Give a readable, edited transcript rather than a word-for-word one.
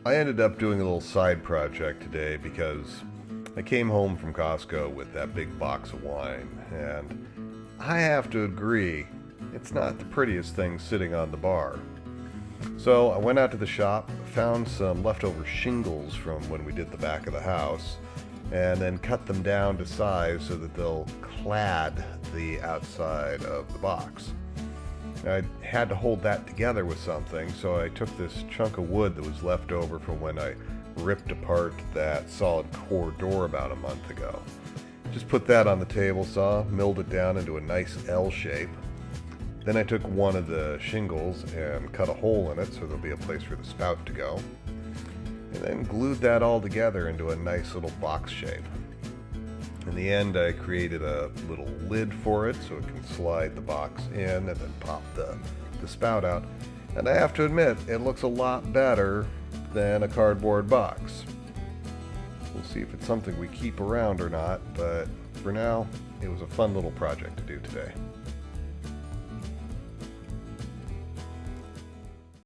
I ended up doing a little side project today because I came home from Costco with that big box of wine, and I have to agree, it's not the prettiest thing sitting on the bar. So I went out to the shop, found some leftover shingles from when we did the back of the house, and then cut them down to size so that they'll clad the outside of the box. I had to hold that together with something, so I took this chunk of wood that was left over from when I ripped apart that solid core door about a month ago. Just put that on the table saw, milled it down into a nice L shape. Then I took one of the shingles and cut a hole in it so there'll be a place for the spout to go. And then glued that all together into a nice little box shape. In the end, I created a little lid for it so it can slide the box in and then pop the spout out. And I have to admit, it looks a lot better than a cardboard box. We'll see if it's something we keep around or not, but for now, it was a fun little project to do today.